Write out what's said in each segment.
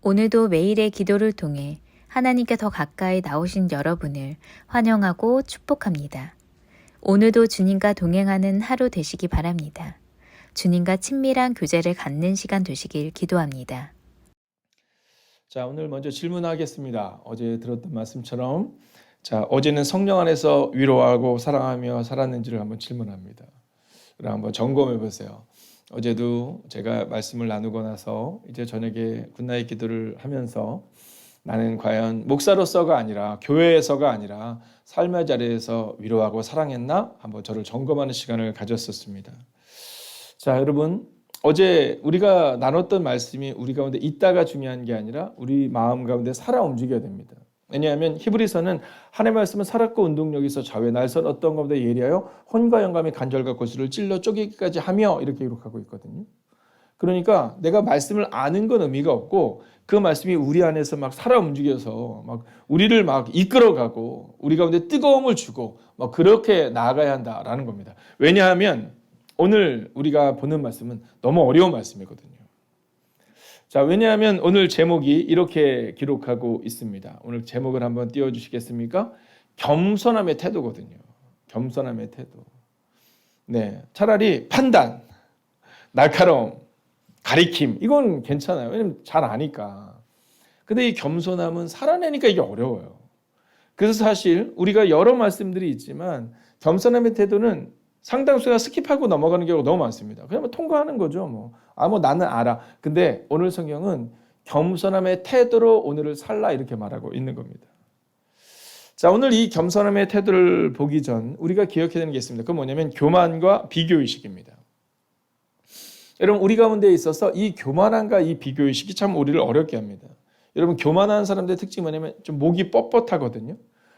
오늘도 매일의 기도를 통해 하나님께 더 가까이 나오신 여러분을 환영하고 축복합니다. 오늘도 주님과 동행하는 하루 되시기 바랍니다. 주님과 친밀한 교제를 갖는 시간 되시길 기도합니다. 자, 오늘 먼저 질문하겠습니다. 어제 들었던 말씀처럼 어제는 성령 안에서 위로하고 사랑하며 살았는지를 한번 질문합니다. 그럼 한번 점검해 보세요. 어제도 제가 말씀을 나누고 나서 이제 저녁에 굿나잇 기도를 하면서 나는 과연 목사로서가 아니라 교회에서가 아니라 삶의 자리에서 위로하고 사랑했나? 한번 저를 점검하는 시간을 가졌었습니다. 자, 여러분, 어제 우리가 나눴던 말씀이 우리 가운데 있다가 중요한 게 아니라 우리 마음 가운데 살아 움직여야 됩니다. 왜냐하면 히브리서는 하나님의 말씀은 살았고 운동력이 있어 좌우에 날선 어떤 것보다 예리하여 혼과 영감이 간절과 고수를 찔러 쪼개기까지 하며 이렇게 기록하고 있거든요. 그러니까 내가 말씀을 아는 건 의미가 없고 그 말씀이 우리 안에서 막 살아 움직여서 막 우리를 막 이끌어가고 우리 가운데 뜨거움을 주고 막 그렇게 나아가야 한다라는 겁니다. 왜냐하면 오늘 우리가 보는 말씀은 너무 어려운 말씀이거든요. 자, 왜냐하면 오늘 제목이 이렇게 기록하고 있습니다. 오늘 제목을 한번 띄워주시겠습니까? 겸손함의 태도거든요. 겸손함의 태도. 네, 차라리 판단, 날카로움, 가리킴 이건 괜찮아요. 왜냐면 잘 아니까. 근데 이 겸손함은 살아내니까 이게 어려워요. 그래서 사실 우리가 여러 말씀들이 있지만 겸손함의 태도는 상당수가 스킵하고 넘어가는 경우가 너무 많습니다. 그냥 뭐 통과하는 거죠. 뭐 나는 알아. 근데 오늘 성경은 겸손함의 태도로 오늘을 살라 이렇게 말하고 있는 겁니다. 자, 오늘 이 겸손함의 태도를 보기 전 우리가 기억해야 되는 게 있습니다. 그건 뭐냐면 교만과 비교의식입니다. 여러분, 우리 가운데 있어서 이 교만함과 이 비교의식이 참 우리를 어렵게 합니다. 여러분, 교만한 사람들의 특징이 뭐냐면 좀 목이 뻣뻣하거든요.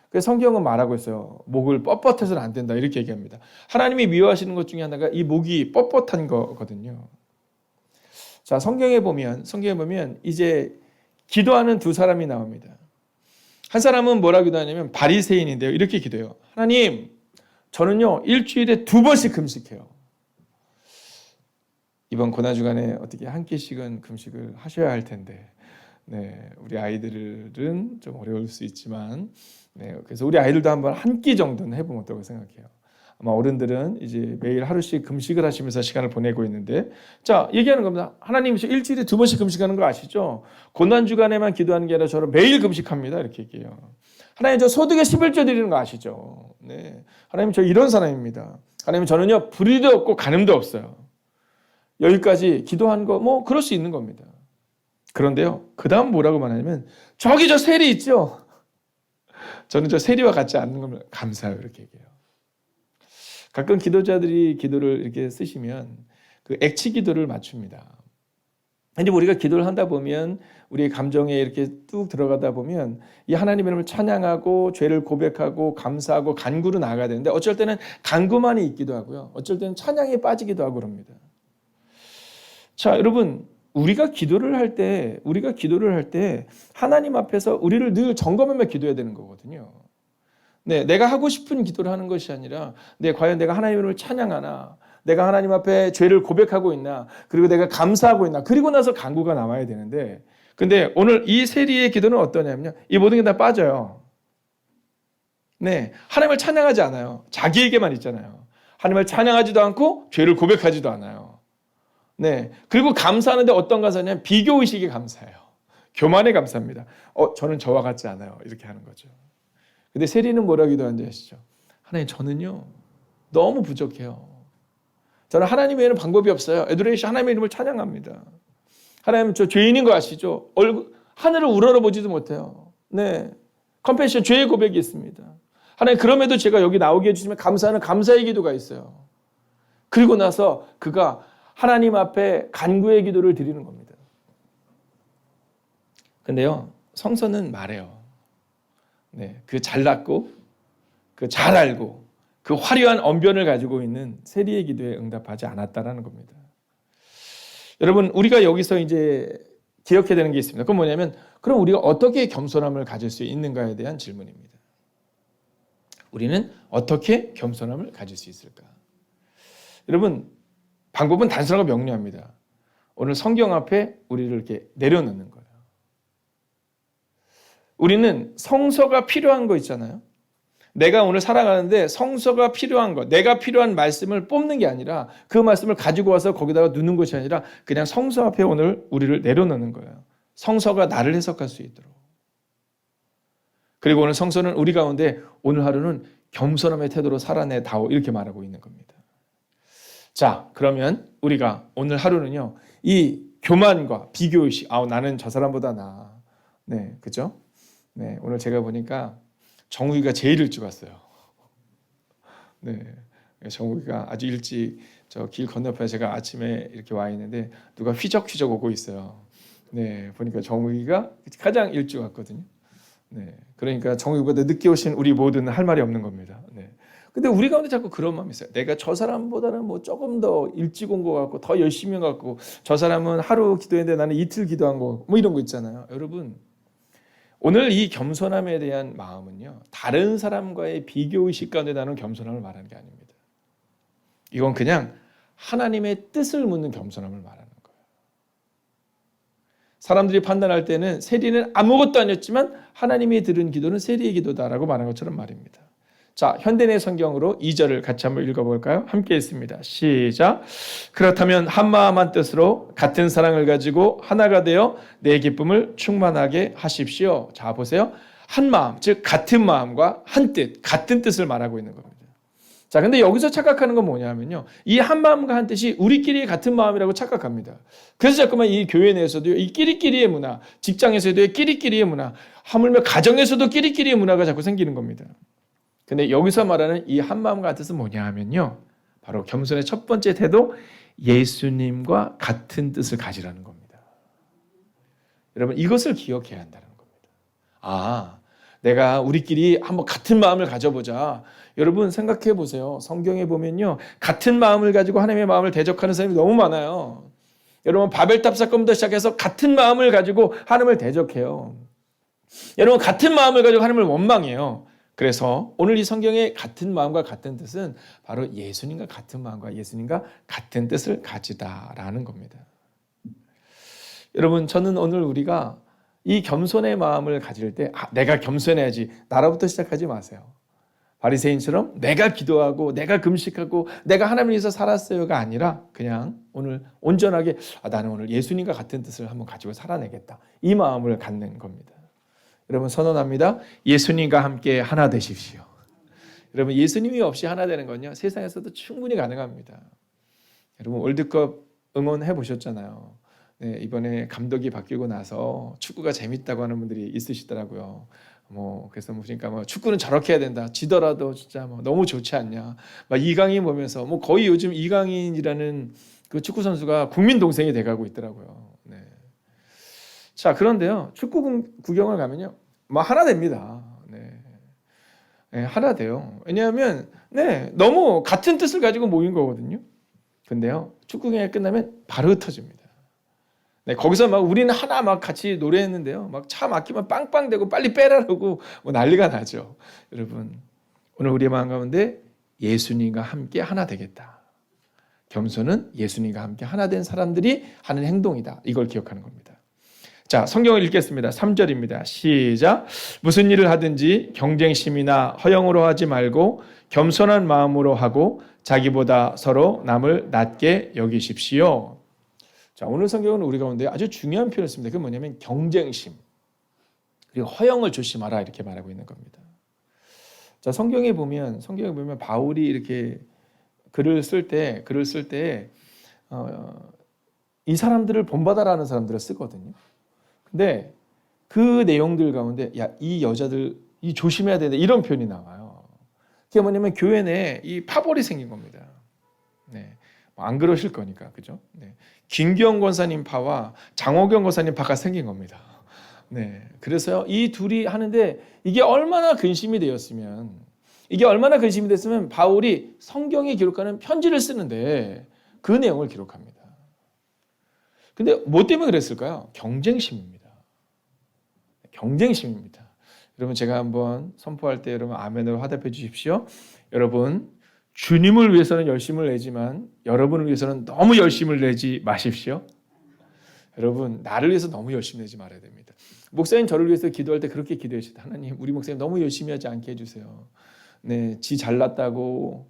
그래서 성경은 말하고 있어요. 목을 뻣뻣해서는 안 된다 이렇게 얘기합니다. 하나님이 미워하시는 것 중에 하나가 이 목이 뻣뻣한 거거든요. 자, 성경에 보면 이제 기도하는 두 사람이 나옵니다. 한 사람은 뭐라 기도하냐면 바리새인인데요. 이렇게 기도해요. 하나님, 저는요 일주일에 2번씩 금식해요. 이번 고난주간에 어떻게 한 끼씩은 금식을 하셔야 할 텐데, 네, 우리 아이들은 좀 어려울 수 있지만, 네, 그래서 우리 아이들도 한번 한 끼 정도는 해보면 어떨까 생각해요. 아마 어른들은 이제 매일 하루씩 금식을 하시면서 시간을 보내고 있는데, 자, 얘기하는 겁니다. 하나님 일주일에 2번씩 금식하는 거 아시죠? 고난주간에만 기도하는 게 아니라 저는 매일 금식합니다. 이렇게 얘기해요. 하나님, 저 소득의 11조 드리는 거 아시죠? 네, 하나님, 저 이런 사람입니다. 하나님, 저는요 불의도 없고 간음도 없어요. 여기까지 기도한 거 뭐 그럴 수 있는 겁니다. 그런데요, 그 다음 뭐라고 말하냐면 저기 저 세리 있죠? 저는 저 세리와 같지 않는 걸 감사해요 이렇게 얘기해요. 가끔 기도자들이 기도를 이렇게 쓰시면 그 액치 기도를 맞춥니다. 근데 우리가 기도를 한다 보면 우리의 감정에 이렇게 뚝 들어가다 보면 이 하나님의 이름을 찬양하고 죄를 고백하고 감사하고 간구로 나아가야 되는데 어쩔 때는 간구만이 있기도 하고요. 어쩔 때는 찬양에 빠지기도 하고 그럽니다. 자, 여러분, 우리가 기도를 할 때 하나님 앞에서 우리를 늘 점검하며 기도해야 되는 거거든요. 네, 내가 하고 싶은 기도를 하는 것이 아니라 과연 내가 하나님을 찬양하나, 내가 하나님 앞에 죄를 고백하고 있나, 그리고 내가 감사하고 있나, 그리고 나서 간구가 나와야 되는데, 근데 오늘 이 세리의 기도는 어떠냐면요, 이 모든 게 다 빠져요. 네, 하나님을 찬양하지 않아요. 자기에게만 있잖아요. 하나님을 찬양하지도 않고 죄를 고백하지도 않아요. 네, 그리고 감사하는데 어떤 감사냐면 비교의식이 감사해요. 교만에 감사합니다. 저는 저와 같지 않아요. 이렇게 하는 거죠. 근데 세리는 뭐라 기도하는지 아시죠? 하나님, 저는요 너무 부족해요. 저는 하나님 외에는 방법이 없어요. 에도레이시 하나님의 이름을 찬양합니다. 하나님, 저 죄인인 거 아시죠? 하늘을 우러러보지도 못해요. 네, 컴패션, 죄의 고백이 있습니다. 하나님, 그럼에도 제가 여기 나오게 해주시면 감사하는 감사의 기도가 있어요. 그리고 나서 그가 하나님 앞에 간구의 기도를 드리는 겁니다. 근데요, 성서는 말해요. 네, 그 잘났고, 그 잘 알고, 그 화려한 언변을 가지고 있는 세리의 기도에 응답하지 않았다라는 겁니다. 여러분, 우리가 여기서 이제 기억해야 되는 게 있습니다. 그건 뭐냐면, 그럼 우리가 어떻게 겸손함을 가질 수 있는가에 대한 질문입니다. 우리는 어떻게 겸손함을 가질 수 있을까? 여러분, 방법은 단순하고 명료합니다. 오늘 성경 앞에 우리를 이렇게 내려놓는 거예요. 우리는 성서가 필요한 거 있잖아요. 내가 오늘 살아가는데 성서가 필요한 것, 내가 필요한 말씀을 뽑는 게 아니라 그 말씀을 가지고 와서 거기다가 넣는 것이 아니라 그냥 성서 앞에 오늘 우리를 내려놓는 거예요. 성서가 나를 해석할 수 있도록. 그리고 오늘 성서는 우리 가운데 오늘 하루는 겸손함의 태도로 살아내다오 이렇게 말하고 있는 겁니다. 자, 그러면 우리가 오늘 하루는요, 이 교만과 비교의식, 나는 저 사람보다 나아. 네, 그죠? 네, 오늘 제가 보니까 정우기가 제일 일찍 왔어요. 네, 정우기가 아주 일찍 저 길 건너편에 제가 아침에 이렇게 와 있는데 누가 휘적휘적 오고 있어요. 네, 보니까 정우기가 가장 일찍 왔거든요. 네, 그러니까 정우기보다 늦게 오신 우리 모두는 할 말이 없는 겁니다. 네. 근데 우리 가운데 자꾸 그런 마음이 있어요. 내가 저 사람보다는 뭐 조금 더 일찍 온 것 같고 더 열심히 온 것 같고 저 사람은 하루 기도했는데 나는 이틀 기도한 거 뭐 이런 거 있잖아요. 여러분, 오늘 이 겸손함에 대한 마음은요, 다른 사람과의 비교의식 가운데 나는 겸손함을 말하는 게 아닙니다. 이건 그냥 하나님의 뜻을 묻는 겸손함을 말하는 거예요. 사람들이 판단할 때는 세리는 아무것도 아니었지만 하나님이 들은 기도는 세리의 기도다라고 말한 것처럼 말입니다. 자, 현대내 성경으로 2절을 같이 한번 읽어볼까요? 함께 읽습니다. 시작. 그렇다면 한마음 한뜻으로 같은 사랑을 가지고 하나가 되어 내 기쁨을 충만하게 하십시오. 자, 보세요. 한마음, 즉 같은 마음과 한 뜻, 같은 뜻을 말하고 있는 겁니다. 자, 근데 여기서 착각하는 건 뭐냐면요, 이 한마음과 한 뜻이 우리끼리 같은 마음이라고 착각합니다. 그래서 자꾸만 이 교회 내에서도 이 끼리끼리의 문화, 직장에서도 끼리끼리의 문화, 하물며 가정에서도 끼리끼리의 문화가 자꾸 생기는 겁니다. 근데 여기서 말하는 이 한마음과 같은 뜻은 뭐냐 하면요, 바로 겸손의 첫 번째 태도, 예수님과 같은 뜻을 가지라는 겁니다. 여러분, 이것을 기억해야 한다는 겁니다. 내가 우리끼리 한번 같은 마음을 가져보자. 여러분 생각해 보세요. 성경에 보면요, 같은 마음을 가지고 하나님의 마음을 대적하는 사람이 너무 많아요. 여러분, 바벨탑 사건부터 시작해서 같은 마음을 가지고 하나님을 대적해요. 여러분, 같은 마음을 가지고 하나님을 원망해요. 그래서 오늘 이 성경의 같은 마음과 같은 뜻은 바로 예수님과 같은 마음과 예수님과 같은 뜻을 가지다라는 겁니다. 여러분, 저는 오늘 우리가 이 겸손의 마음을 가질 때 내가 겸손해야지, 나라부터 시작하지 마세요. 바리새인처럼 내가 기도하고 내가 금식하고 내가 하나님을 위해서 살았어요가 아니라 그냥 오늘 온전하게 나는 오늘 예수님과 같은 뜻을 한번 가지고 살아내겠다, 이 마음을 갖는 겁니다. 여러분, 선언합니다. 예수님과 함께 하나 되십시오. 여러분, 예수님이 없이 하나 되는 건요, 세상에서도 충분히 가능합니다. 여러분, 월드컵 응원해 보셨잖아요. 네, 이번에 감독이 바뀌고 나서 축구가 재밌다고 하는 분들이 있으시더라고요. 그래서 그러니까 축구는 저렇게 해야 된다. 지더라도 진짜 너무 좋지 않냐. 이강인 보면서 거의 요즘 이강인이라는 그 축구 선수가 국민 동생이 돼가고 있더라고요. 네. 자, 그런데요, 축구 구경을 가면요, 하나 됩니다. 네. 네, 하나 돼요. 왜냐하면 너무 같은 뜻을 가지고 모인 거거든요. 근데요, 축구 경기가 끝나면 바로 흩어집니다. 네, 거기서 우리는 하나 같이 노래했는데요, 차 막히면 빵빵대고 빨리 빼라라고 난리가 나죠. 여러분, 오늘 우리의 마음 가운데 예수님과 함께 하나 되겠다. 겸손은 예수님과 함께 하나 된 사람들이 하는 행동이다. 이걸 기억하는 겁니다. 자, 성경을 읽겠습니다. 3절입니다. 시작. 무슨 일을 하든지 경쟁심이나 허영으로 하지 말고 겸손한 마음으로 하고 자기보다 서로 남을 낮게 여기십시오. 자, 오늘 성경은 우리 가운데 아주 중요한 표현을 씁니다. 그게 뭐냐면 경쟁심, 그리고 허영을 조심하라, 이렇게 말하고 있는 겁니다. 자, 성경에 보면 바울이 이렇게 글을 쓸 때 이 사람들을 본받아라는 사람들을 쓰거든요. 근데 그 내용들 가운데 이 여자들 조심해야 되는데 이런 표현이 나와요. 그게 뭐냐면 교회 내에 이 파벌이 생긴 겁니다. 네. 안 그러실 거니까, 그죠? 네. 김기영 권사님 파와 장호경 권사님 파가 생긴 겁니다. 네. 그래서 이 둘이 하는데 이게 얼마나 근심이 됐으면 바울이 성경에 기록하는 편지를 쓰는데 그 내용을 기록합니다. 근데 뭐 때문에 그랬을까요? 경쟁심입니다. 경쟁심입니다. 여러분, 제가 한번 선포할 때 여러분 아멘으로 화답해 주십시오. 여러분, 주님을 위해서는 열심을 내지만 여러분을 위해서는 너무 열심을 내지 마십시오. 여러분 나를 위해서 너무 열심히 하지 말아야 됩니다. 목사님 저를 위해서 기도할 때 그렇게 기도하시다. 하나님 우리 목사님 너무 열심히 하지 않게 해주세요. 네, 지 잘났다고,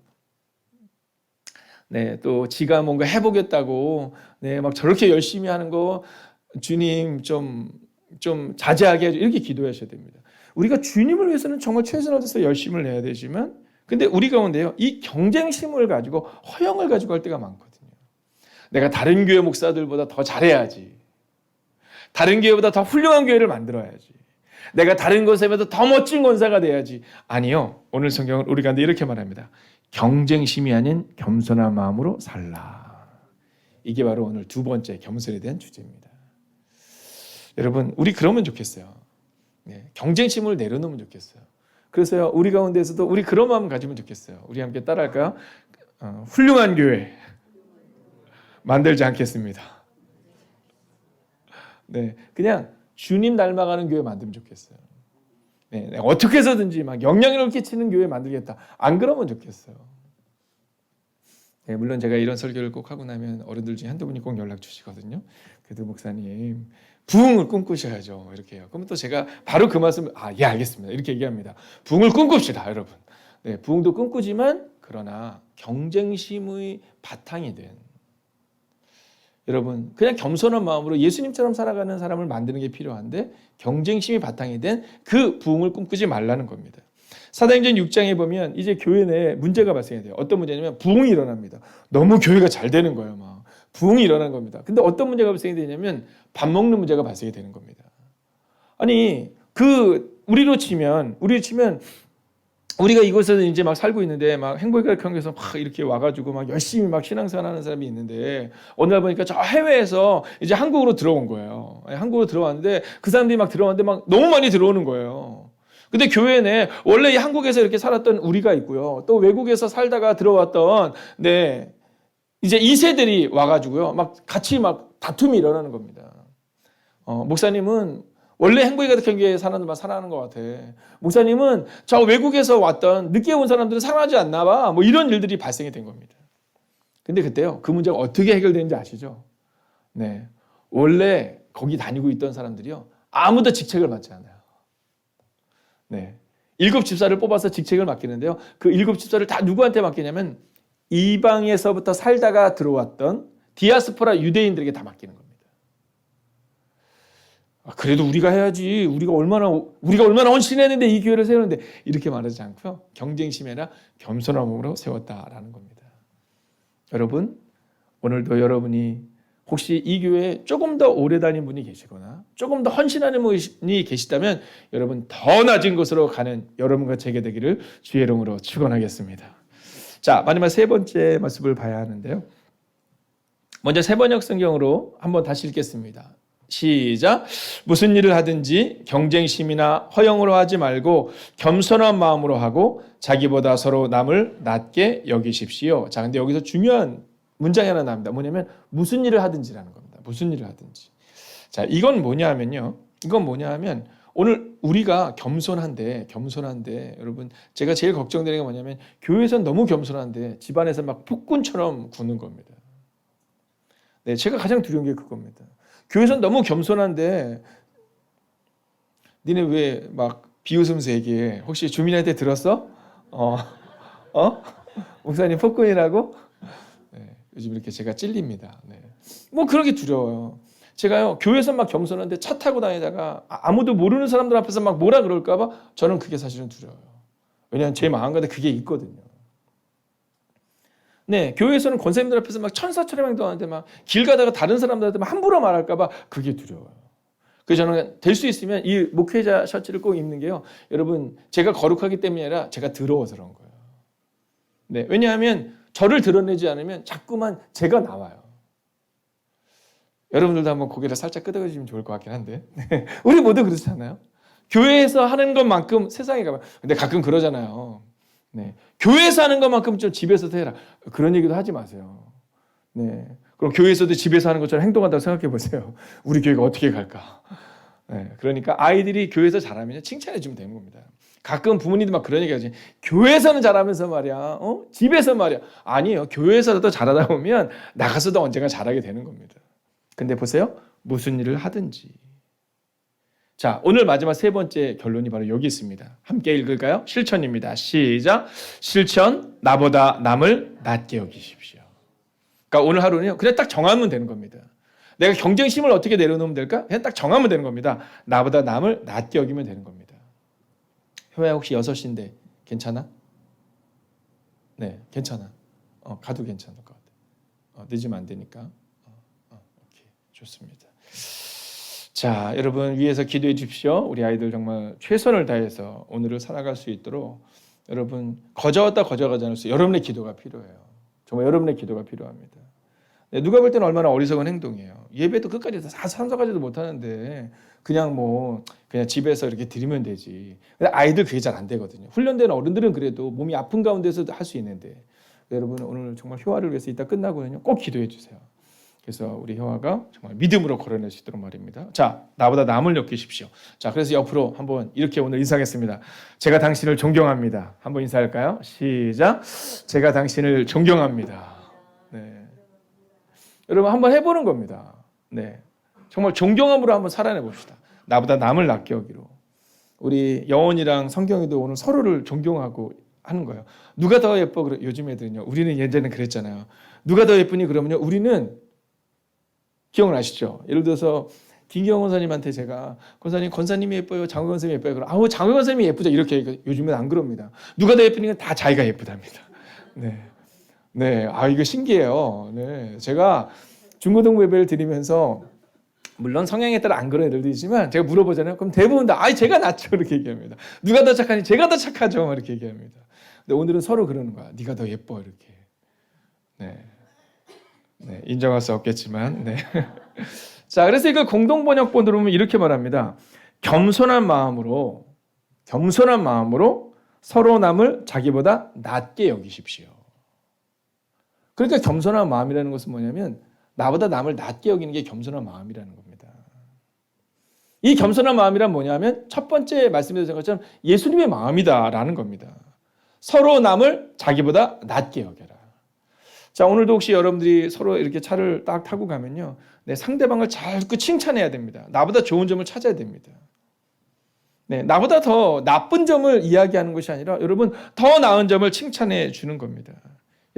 네, 또 지가 뭔가 해보겠다고, 네, 막 저렇게 열심히 하는 거 주님 좀 자제하게 해줘. 이렇게 기도하셔야 됩니다. 우리가 주님을 위해서는 정말 최선을 다해서 열심을 내야 되지만, 근데 우리 가운데요, 이 경쟁심을 가지고 허영을 가지고 할 때가 많거든요. 내가 다른 교회 목사들보다 더 잘해야지. 다른 교회보다 더 훌륭한 교회를 만들어야지. 내가 다른 곳에보다 더 멋진 권사가 돼야지. 아니요. 오늘 성경은 우리 가운데 이렇게 말합니다. 경쟁심이 아닌 겸손한 마음으로 살라. 이게 바로 오늘 두 번째 겸손에 대한 주제입니다. 여러분, 우리 그러면 좋겠어요. 네, 경쟁심을 내려놓으면 좋겠어요. 그래서요, 우리 가운데에서도 우리 그런 마음 가지면 좋겠어요. 우리 함께 따라할까요? 훌륭한 교회 만들지 않겠습니다. 네, 그냥 주님 닮아가는 교회 만들면 좋겠어요. 네, 어떻게 해서든지 막 영향력을 끼치는 교회 만들겠다. 안 그러면 좋겠어요. 네, 물론 제가 이런 설교를 꼭 하고 나면 어른들 중에 한두 분이 꼭 연락 주시거든요. 그래도 목사님 부흥을 꿈꾸셔야죠. 이렇게 해요. 그럼 또 제가 바로 그 말씀을 예 알겠습니다. 이렇게 얘기합니다. 부흥을 꿈꿉시다, 여러분. 네, 부흥도 꿈꾸지만 그러나 경쟁심의 바탕이 된 여러분 그냥 겸손한 마음으로 예수님처럼 살아가는 사람을 만드는 게 필요한데 경쟁심이 바탕이 된 그 부흥을 꿈꾸지 말라는 겁니다. 사도행전 6장에 보면 이제 교회 내에 문제가 발생이 돼요. 어떤 문제냐면 부흥이 일어납니다. 너무 교회가 잘 되는 거예요. 막 부흥이 일어나는 겁니다. 근데 어떤 문제가 발생이 되냐면 밥 먹는 문제가 발생이 되는 겁니다. 아니 우리로 치면 우리가 이곳에서 이제 막 살고 있는데 막 행복의 경계에서 막 이렇게 와가지고 막 열심히 막 신앙생활하는 사람이 있는데 어느 날 보니까 저 해외에서 이제 한국으로 들어온 거예요. 한국으로 들어왔는데 그 사람들이 막 들어왔는데 막 너무 많이 들어오는 거예요. 근데 교회 내 원래 한국에서 이렇게 살았던 우리가 있고요. 또 외국에서 살다가 들어왔던 이제 2세들이 와가지고요. 막 같이 막 다툼이 일어나는 겁니다. 목사님은 원래 행복의 경계에 사람들만 살아가는 것 같아. 목사님은 저 외국에서 왔던 늦게 온 사람들은 살아나지 않나 봐. 뭐 이런 일들이 발생이 된 겁니다. 근데 그때요. 그 문제가 어떻게 해결되는지 아시죠? 네. 원래 거기 다니고 있던 사람들이요. 아무도 직책을 맡지 않아요. 네. 7 집사를 뽑아서 직책을 맡기는데요. 그 7 집사를 다 누구한테 맡기냐면 이방에서부터 살다가 들어왔던 디아스포라 유대인들에게 다 맡기는 겁니다. 그래도 우리가 해야지. 우리가 얼마나 헌신했는데 이 교회를 세우는데 이렇게 말하지 않고요. 경쟁심이 아니라 겸손한 마음으로 세웠다라는 겁니다. 여러분, 오늘도 여러분이 혹시 이 교회에 조금 더 오래 다닌 분이 계시거나 조금 더 헌신하는 분이 계시다면 여러분 더 낮은 곳으로 가는 여러분과 제게 되기를 주의 이름으로 축원하겠습니다. 자, 마지막 세 번째 말씀을 봐야 하는데요. 먼저 세번역 성경으로 한번 다시 읽겠습니다. 시작. 무슨 일을 하든지 경쟁심이나 허영으로 하지 말고 겸손한 마음으로 하고 자기보다 서로 남을 낮게 여기십시오. 자, 근데 여기서 중요한 문장이 하나 나옵니다. 뭐냐면 무슨 일을 하든지라는 겁니다. 무슨 일을 하든지. 자, 이건 뭐냐면요. 오늘 우리가 겸손한데 여러분 제가 제일 걱정되는 게 뭐냐면 교회에서는 너무 겸손한데 집안에서 막 폭군처럼 구는 겁니다. 네, 제가 가장 두려운 게 그겁니다. 교회에서는 너무 겸손한데 니네 왜 막 비웃으면서 얘기해? 혹시 주민한테 들었어? 목사님 폭군이라고? 네, 요즘 이렇게 제가 찔립니다. 네. 뭐 그런 게 두려워요. 제가요 교회에서 막 겸손한데 차 타고 다니다가 아무도 모르는 사람들 앞에서 막 뭐라 그럴까 봐 저는 그게 사실은 두려워요. 왜냐하면 제 마음 가운데 그게 있거든요. 네, 교회에서는 권사님들 앞에서 막 천사처럼 행동하는데 막 길 가다가 다른 사람들한테 막 함부로 말할까 봐 그게 두려워요. 그래서 저는 될 수 있으면 이 목회자 셔츠를 꼭 입는 게요. 여러분, 제가 거룩하기 때문이 아니라 제가 더러워서 그런 거예요. 네, 왜냐하면 저를 드러내지 않으면 자꾸만 제가 나와요. 여러분들도 한번 고개를 살짝 끄덕여주시면 좋을 것 같긴 한데 우리 모두 그렇잖아요. 교회에서 하는 것만큼 세상에 가면 근데 가끔 그러잖아요. 네, 교회에서 하는 것만큼 좀 집에서도 해라. 그런 얘기도 하지 마세요. 네, 그럼 교회에서도 집에서 하는 것처럼 행동한다고 생각해 보세요. 우리 교회가 어떻게 갈까? 네, 그러니까 아이들이 교회에서 잘하면 칭찬해 주면 되는 겁니다. 가끔 부모님들 막 그런 얘기 하지. 교회에서는 잘하면서 말이야. 집에서 말이야. 아니에요. 교회에서도 잘하다 보면 나가서도 언젠가 잘하게 되는 겁니다. 근데 보세요. 무슨 일을 하든지. 자, 오늘 마지막 세 번째 결론이 바로 여기 있습니다. 함께 읽을까요? 실천입니다. 시작. 실천, 나보다 남을 낮게 여기십시오. 그러니까 오늘 하루는요, 그냥 딱 정하면 되는 겁니다. 내가 경쟁심을 어떻게 내려놓으면 될까? 그냥 딱 정하면 되는 겁니다. 나보다 남을 낮게 여기면 되는 겁니다. 효야 혹시 6시인데 괜찮아? 네, 괜찮아. 가도 괜찮을 것 같아. 늦으면 안 되니까. 오케이, 좋습니다. 자, 여러분 위에서 기도해 주십시오. 우리 아이들 정말 최선을 다해서 오늘을 살아갈 수 있도록 여러분 거저었다 거저가지 않을 수 여러분의 기도가 필요해요. 정말 여러분의 기도가 필요합니다. 네, 누가 볼 때는 얼마나 어리석은 행동이에요. 예배도 끝까지 다 참석하지도 못하는데 그냥 집에서 이렇게 드리면 되지. 근데 아이들 그게 잘 안 되거든요. 훈련된 어른들은 그래도 몸이 아픈 가운데서도 할 수 있는데 여러분 오늘 정말 효화를 위해서 이따 끝나고는요 꼭 기도해 주세요. 그래서 우리 효화가 정말 믿음으로 걸어낼 수 있도록 말입니다. 자, 나보다 남을 여기십시오. 자, 그래서 옆으로 한번 이렇게 오늘 인사하겠습니다. 제가 당신을 존경합니다. 한번 인사할까요? 시작. 제가 당신을 존경합니다. 네. 여러분 한번 해보는 겁니다. 네, 정말 존경함으로 한번 살아내 봅시다. 나보다 남을 낮게 여기로. 우리 여원이랑 성경이도 오늘 서로를 존경하고 하는 거예요. 누가 더 예뻐? 요즘 애들은요. 우리는 예전에는 그랬잖아요. 누가 더 예쁘니? 그러면요. 우리는 기억나시죠? 예를 들어서 김경원 권사님한테 제가 권사님이 예뻐요, 장우건 선생님이 예뻐요. 그럼 장우건 선생님이 예쁘죠. 이렇게 얘기해요. 요즘은 안 그럽니다. 누가 더 예쁘니까 다 자기가 예쁘답니다. 네, 네, 이거 신기해요. 네, 제가 중고등부 예배를 드리면서 물론 성향에 따라 안 그런 애들도 있지만 제가 물어보잖아요. 그럼 대부분 다 제가 낫죠 이렇게 얘기합니다. 누가 더 착하니? 제가 더 착하죠 이렇게 얘기합니다. 근데 오늘은 서로 그러는 거야. 네가 더 예뻐 이렇게. 네. 네, 인정할 수 없겠지만, 네. 자, 그래서 이거 공동 번역본으로 보면 이렇게 말합니다. 겸손한 마음으로 서로 남을 자기보다 낮게 여기십시오. 그러니까 겸손한 마음이라는 것은 뭐냐면 나보다 남을 낮게 여기는 게 겸손한 마음이라는 겁니다. 이 겸손한 마음이란 뭐냐면 첫 번째 말씀드린 것처럼 예수님의 마음이다라는 겁니다. 서로 남을 자기보다 낮게 여겨라. 자, 오늘도 혹시 여러분들이 서로 이렇게 차를 딱 타고 가면요, 네, 상대방을 자꾸 칭찬해야 됩니다. 나보다 좋은 점을 찾아야 됩니다. 네, 나보다 더 나쁜 점을 이야기하는 것이 아니라 여러분 더 나은 점을 칭찬해 주는 겁니다.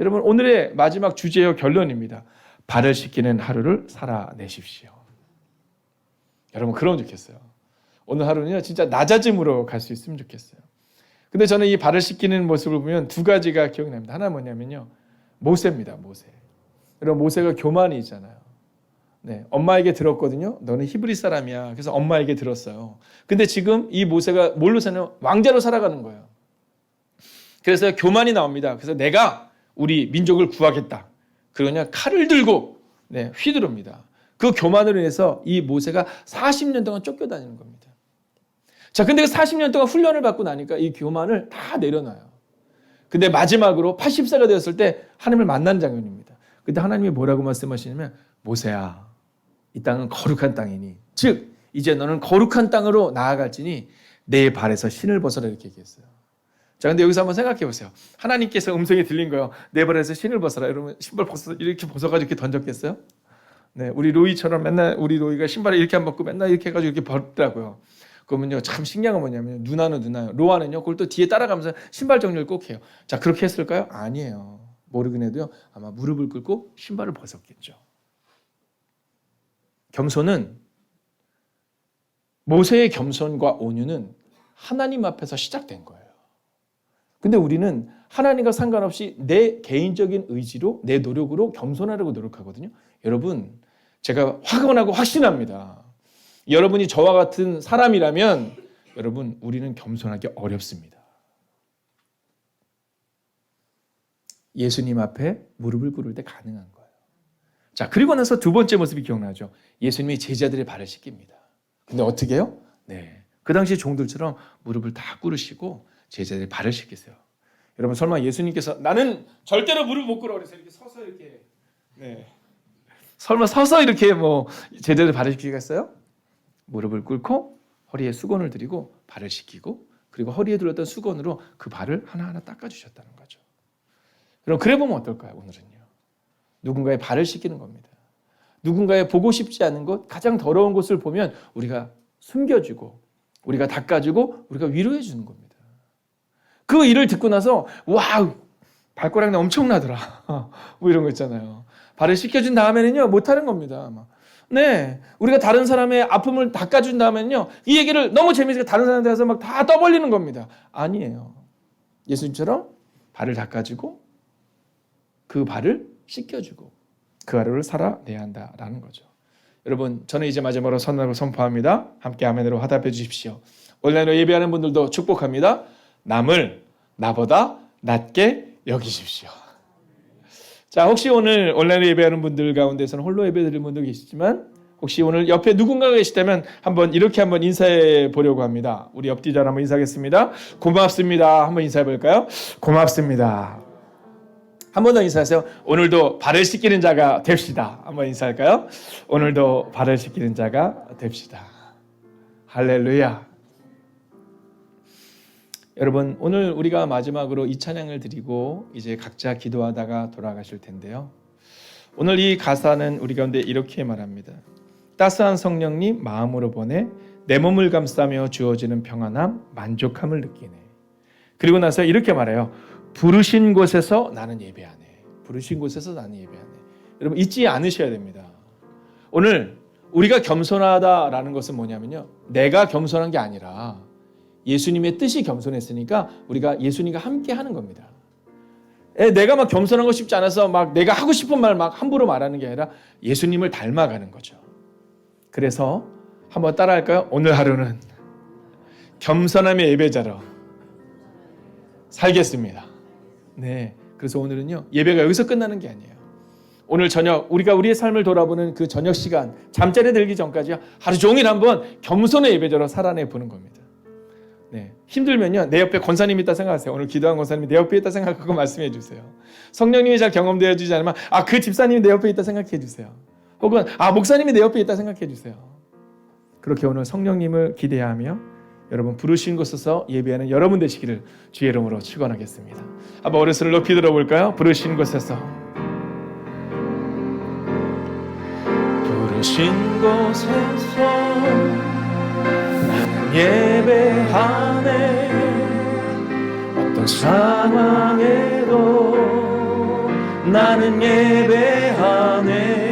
여러분 오늘의 마지막 주제요 결론입니다. 발을 씻기는 하루를 살아내십시오. 여러분 그러면 좋겠어요. 오늘 하루는요 진짜 낮아짐으로 갈 수 있으면 좋겠어요. 근데 저는 이 발을 씻기는 모습을 보면 두 가지가 기억납니다. 하나 뭐냐면요, 모세입니다. 모세. 여러분 모세가 교만이 있잖아요. 네, 엄마에게 들었거든요. 너는 히브리 사람이야. 그래서 엄마에게 들었어요. 근데 지금 이 모세가 뭘로 사냐? 왕자로 살아가는 거예요. 그래서 교만이 나옵니다. 그래서 내가 우리 민족을 구하겠다. 그러냐 칼을 들고 네, 휘두릅니다. 그 교만으로 인해서 이 모세가 40년 동안 쫓겨다니는 겁니다. 자, 근데 그 40년 동안 훈련을 받고 나니까 이 교만을 다 내려놔요. 근데 마지막으로 80세가 되었을 때 하나님을 만난 장면입니다. 그때 하나님이 뭐라고 말씀하시냐면 모세야, 이 땅은 거룩한 땅이니 즉 이제 너는 거룩한 땅으로 나아갈지니 내 발에서 신을 벗어라 이렇게 얘기했어요. 자, 근데 여기서 한번 생각해 보세요. 하나님께서 음성이 들린 거예요. 내 발에서 신을 벗어라. 여러분 신발 이렇게 벗어가지고 이렇게 던졌겠어요? 네, 우리 로이처럼 맨날 우리 로이가 신발을 이렇게 안 벗고 맨날 이렇게 해가지고 이렇게 벗더라고요. 그러면요 참 신기한 건 뭐냐면 누나는요 로아는요 그걸 또 뒤에 따라가면서 신발 정리를 꼭 해요. 자, 그렇게 했을까요? 아니에요. 모르긴 해도요 아마 무릎을 꿇고 신발을 벗었겠죠. 겸손은, 모세의 겸손과 온유는 하나님 앞에서 시작된 거예요. 근데 우리는 하나님과 상관없이 내 개인적인 의지로 내 노력으로 겸손하려고 노력하거든요. 여러분 제가 확언하고 확신합니다. 여러분이 저와 같은 사람이라면 여러분 우리는 겸손하기 어렵습니다. 예수님 앞에 무릎을 꿇을 때 가능한 거예요. 자, 그리고 나서 두 번째 모습이 기억나죠. 예수님이 제자들의 발을 씻깁니다. 근데 어떻게 해요? 네, 그 당시 종들처럼 무릎을 다 꿇으시고 제자들의 발을 씻기세요. 여러분 설마 예수님께서 나는 절대로 무릎 못 꿇어 그래서 이렇게 서서 이렇게 설마 서서 이렇게 제자들 발을 씻기겠어요? 무릎을 꿇고 허리에 수건을 들이고 발을 씻기고 그리고 허리에 둘렀던 수건으로 그 발을 하나하나 닦아주셨다는 거죠. 여러분 그래 보면 어떨까요? 오늘은요 누군가의 발을 씻기는 겁니다. 누군가의 보고 싶지 않은 것, 가장 더러운 곳을 보면 우리가 숨겨주고 우리가 닦아주고 우리가 위로해 주는 겁니다. 그 일을 듣고 나서 와우, 발가락이 엄청나더라. 뭐 이런 거 있잖아요. 발을 씻겨준 다음에는요, 못하는 겁니다. 네, 우리가 다른 사람의 아픔을 닦아준 다음에는요, 이 얘기를 너무 재미있게 다른 사람한테 가서 막 다 떠벌리는 겁니다. 아니에요. 예수님처럼 발을 닦아주고 그 발을 씻겨주고 그 하루를 살아내야 한다라는 거죠. 여러분, 저는 이제 마지막으로 선언하고 선포합니다. 함께 아멘으로 화답해 주십시오. 온라인으로 예배하는 분들도 축복합니다. 남을 나보다 낮게 여기십시오. 자, 혹시 오늘 온라인으로 예배하는 분들 가운데서는 홀로 예배드리는 분도 계시지만 혹시 오늘 옆에 누군가가 계시다면 이렇게 한번 인사해 보려고 합니다. 우리 옆뒤자로 한번 인사하겠습니다. 고맙습니다. 한번 인사해 볼까요? 고맙습니다. 한 번 더 인사하세요. 오늘도 발을 씻기는 자가 됩시다. 한번 인사할까요? 오늘도 발을 씻기는 자가 됩시다. 할렐루야. 여러분, 오늘 우리가 마지막으로 이 찬양을 드리고 이제 각자 기도하다가 돌아가실 텐데요. 오늘 이 가사는 우리 가운데 이렇게 말합니다. 따스한 성령님 마음으로 보내 내 몸을 감싸며 주어지는 평안함, 만족함을 느끼네. 그리고 나서 이렇게 말해요. 부르신 곳에서 나는 예배하네. 부르신 곳에서 나는 예배하네. 여러분, 잊지 않으셔야 됩니다. 오늘 우리가 겸손하다라는 것은 뭐냐면요, 내가 겸손한 게 아니라 예수님의 뜻이 겸손했으니까 우리가 예수님과 함께 하는 겁니다. 내가 막 겸손한 거 쉽지 않아서 막 내가 하고 싶은 말 막 함부로 말하는 게 아니라 예수님을 닮아가는 거죠. 그래서 한번 따라할까요? 오늘 하루는 겸손함의 예배자로 살겠습니다. 네, 그래서 오늘은요, 예배가 여기서 끝나는 게 아니에요. 오늘 저녁 우리가 우리의 삶을 돌아보는 그 저녁 시간, 잠자리에 들기 전까지 하루 종일 한번 겸손의 예배자로 살아내 보는 겁니다. 네, 힘들면요, 내 옆에 권사님이 있다 생각하세요. 오늘 기도한 권사님이 내 옆에 있다 생각하고 말씀해 주세요. 성령님이 잘 경험되어 주지 않으면 그 집사님이 내 옆에 있다 생각해 주세요. 혹은 목사님이 내 옆에 있다 생각해 주세요. 그렇게 오늘 성령님을 기대하며 여러분 부르신 곳에서 예배하는 여러분 되시기를 주의 이름으로 축원하겠습니다. 한번 오른손을 높이 들어볼까요? 부르신 곳에서, 부르신 곳에서 나는 예배하네. 어떤 상황에도 나는 예배하네.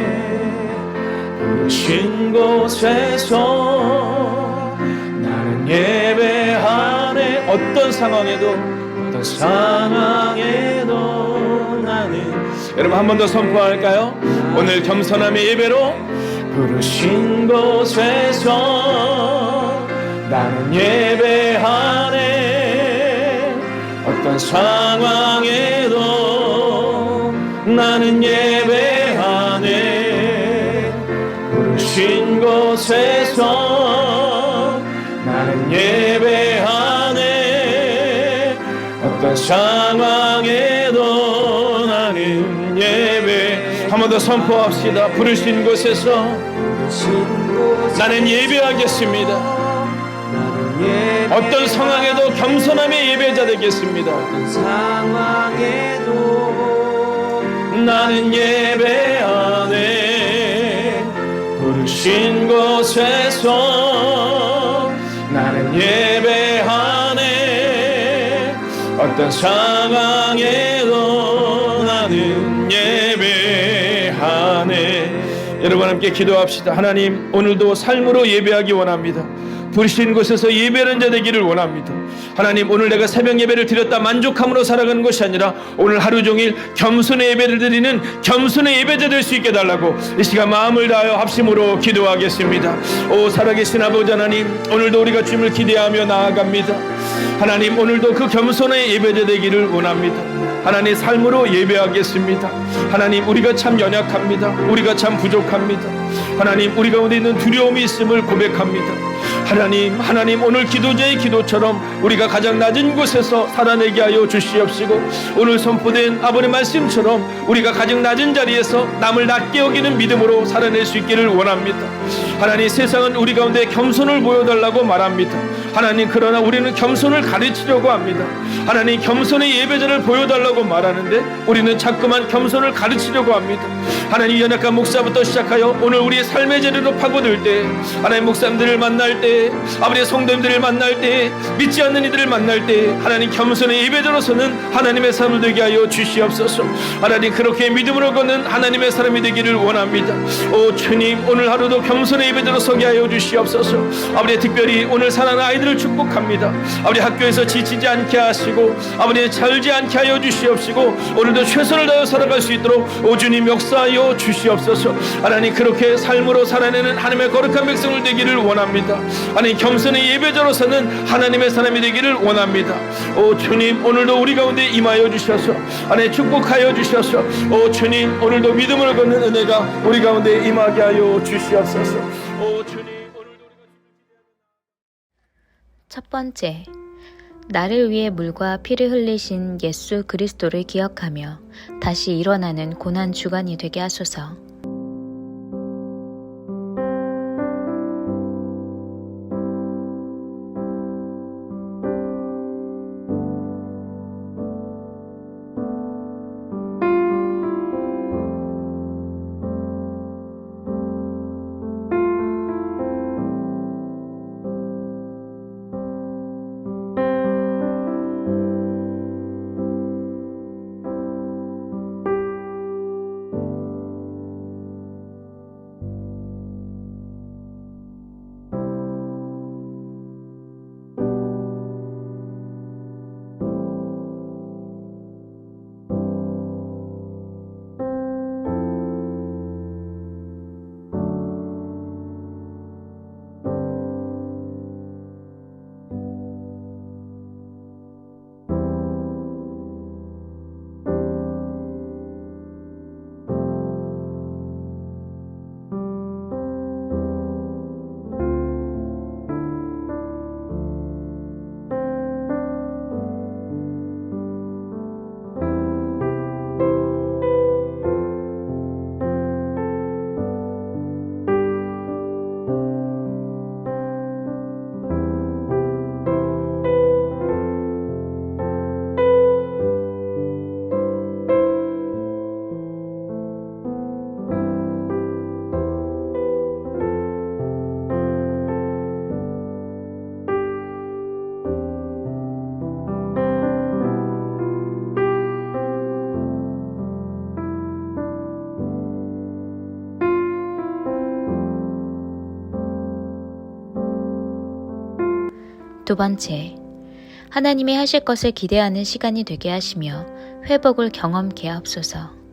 부르신 곳에서 나는 예배하네. 어떤 상황에도 나는. 여러분 한 번 더 선포할까요? 오늘 겸손함의 예배로 부르신 곳에서 나는 예배하네. 어떤 상황에도 나는 예배하네. 부르신 곳에서 나는 예배하네. 어떤 상황에도 나는 예배. 한 번 더 선포합시다. 부르신 곳에서 나는 예배하겠습니다. 어떤 상황에도 겸손함의 예배자 되겠습니다. 어떤 상황에도 나는 예배하네. 부르신 곳에서 나는 예배하네. 어떤 상황에도 나는 예배하네. 여러분 함께 기도합시다. 하나님, 오늘도 삶으로 예배하기 원합니다. 부르신 곳에서 예배하는 자 되기를 원합니다. 하나님, 오늘 내가 새벽 예배를 드렸다 만족함으로 살아가는 것이 아니라 오늘 하루 종일 겸손의 예배를 드리는 겸손의 예배자 될 수 있게 달라고 이 시간 마음을 다하여 합심으로 기도하겠습니다. 오 살아계신 아버지 하나님, 오늘도 우리가 주님을 기대하며 나아갑니다. 하나님, 오늘도 그 겸손의 예배자 되기를 원합니다. 하나님, 삶으로 예배하겠습니다. 하나님, 우리가 참 연약합니다. 우리가 참 부족합니다. 하나님, 우리 가운데 있는 두려움이 있음을 고백합니다. 하나님 오늘 기도자의 기도처럼 우리가 가장 낮은 곳에서 살아내게 하여 주시옵시고, 오늘 선포된 아버지의 말씀처럼 우리가 가장 낮은 자리에서 남을 낮게 여기는 믿음으로 살아낼 수 있기를 원합니다. 하나님, 세상은 우리 가운데 겸손을 보여달라고 말합니다. 하나님, 그러나 우리는 겸손을 가르치려고 합니다. 하나님, 겸손의 예배자를 보여달라고 말하는데 우리는 자꾸만 겸손을 가르치려고 합니다. 하나님, 연약한 목사부터 시작하여 오늘 우리의 삶의 자리로 파고들 때, 하나님 목사님들을 만날 때, 아버지의 성도님들을 만날 때, 믿지 않는 이들을 만날 때, 하나님 겸손의 예배자로서는 하나님의 사람을 되게 하여 주시옵소서. 하나님, 그렇게 믿음으로 걷는 하나님의 사람이 되기를 원합니다. 오 주님, 오늘 하루도 겸손의 예배자로 서게 하여 주시옵소서. 아버지, 특별히 오늘 사랑하는 아이들을 축복합니다. 아버지, 학교에서 지치지 않게 하시고 아버지 잘지 않게 하여 주시옵시고, 오늘도 최선을 다하여 살아갈 수 있도록 오 주님 역사하여 주시옵소서. 하나님, 그렇게 삶으로 살아내는 하나님의 거룩한 백성을 되기를 원합니다. 하나님, 겸손의 예배자로서는 하나님의 사람이 되기를 원합니다. 오 주님, 오늘도 우리 가운데 임하여 주셔서 하나님 축복하여 주셔서, 오 주님, 오늘도 믿음을 걷는 은혜가 우리 가운데 임하게 하여 주시옵소서. 오 주님, 오늘도 첫 번째, 나를 위해 물과 피를 흘리신 예수 그리스도를 기억하며 다시 일어나는 고난 주간이 되게 하소서. 두 번째, 하나님이 하실 것을 기대하는 시간이 되게 하시며 회복을 경험케 하옵소서.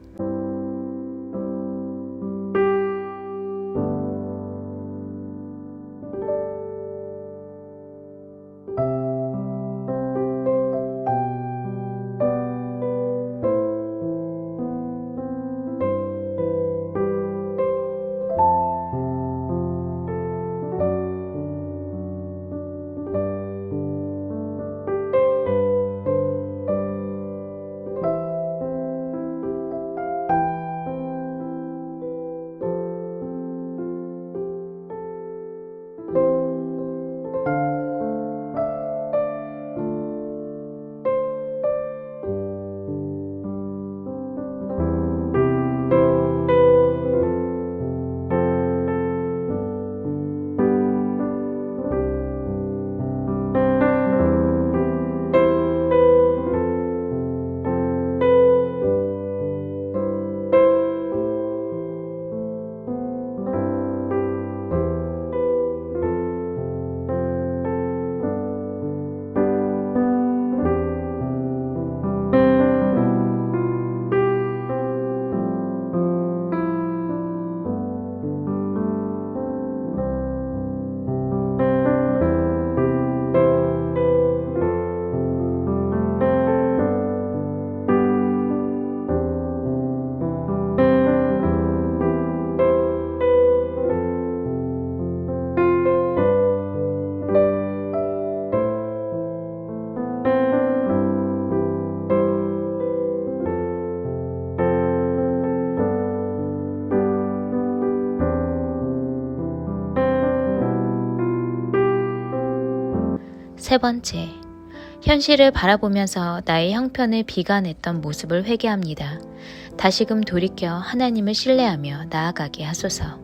세 번째, 현실을 바라보면서 나의 형편을 비관했던 모습을 회개합니다. 다시금 돌이켜 하나님을 신뢰하며 나아가게 하소서.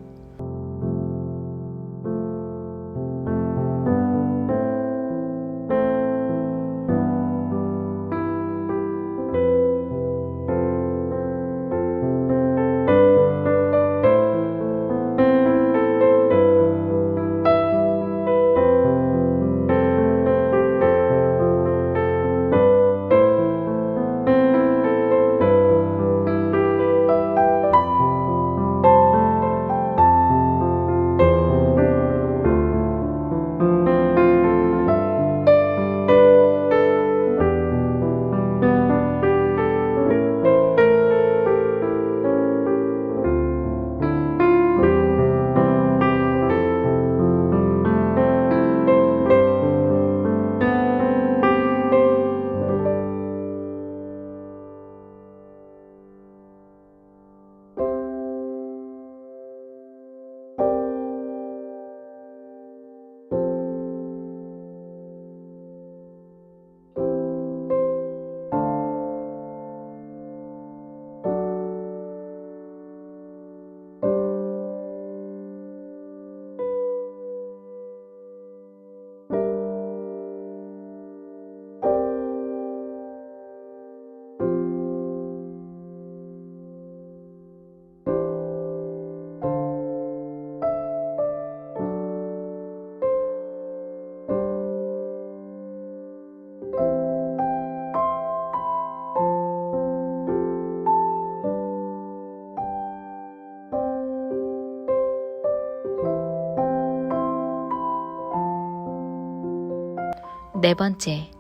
네 번째,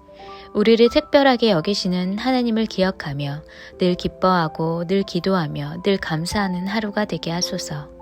우리를 특별하게 여기시는 하나님을 기억하며 늘 기뻐하고 늘 기도하며 늘 감사하는 하루가 되게 하소서.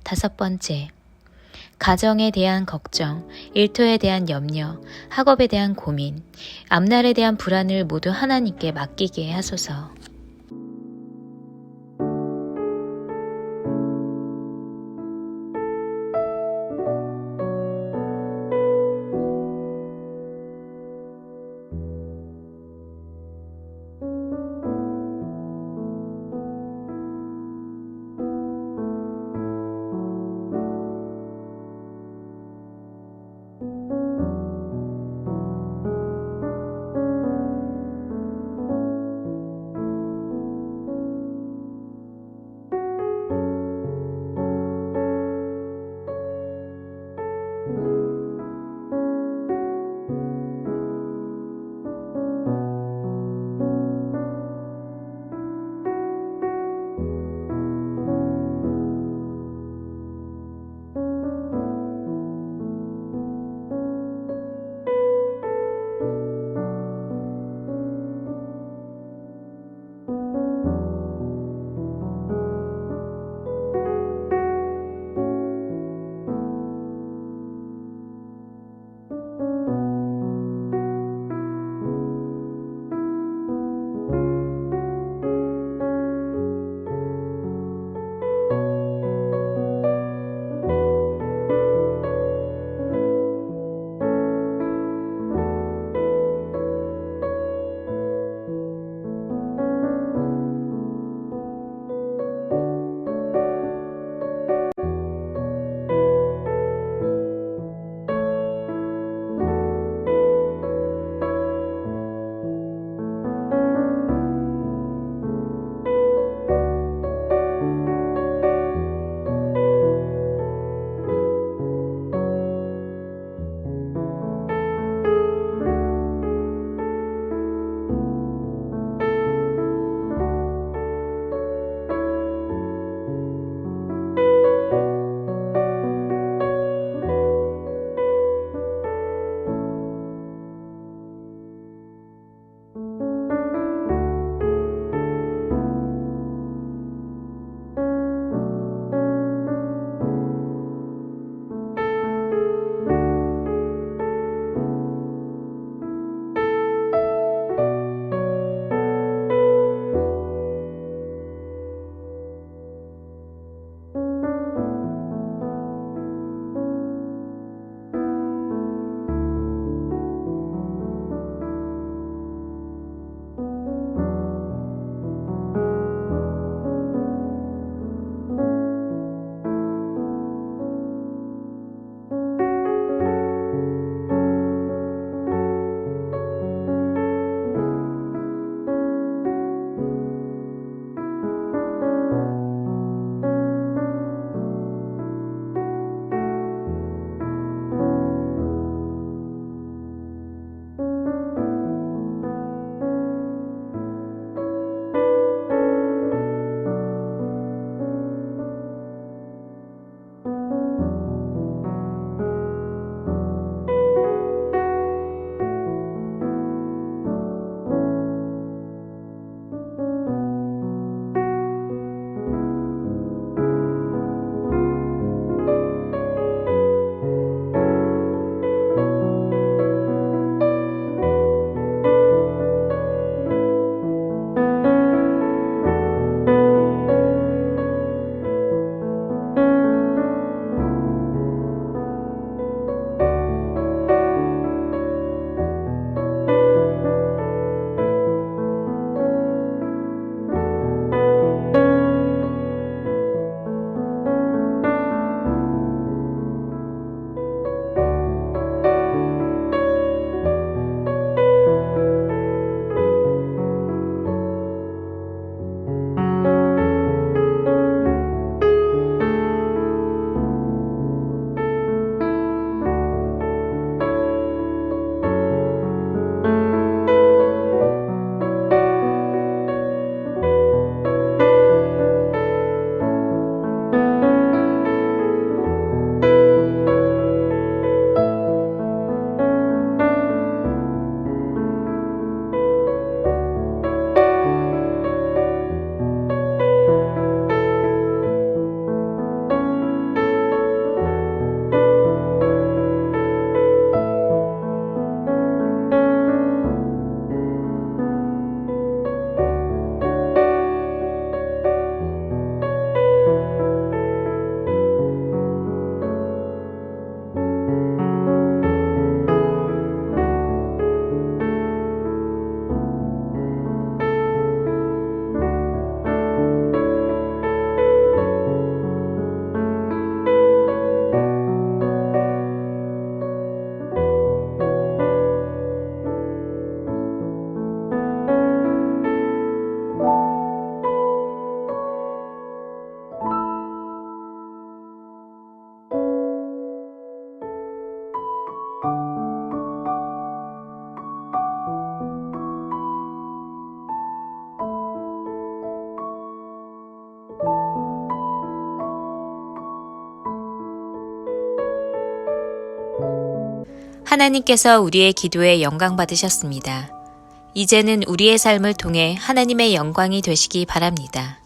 다섯 번째, 가정에 대한 걱정, 일터에 대한 염려, 학업에 대한 고민, 앞날에 대한 불안을 모두 하나님께 맡기게 하소서. 하나님께서 우리의 기도에 영광 받으셨습니다. 이제는 우리의 삶을 통해 하나님의 영광이 되시기 바랍니다.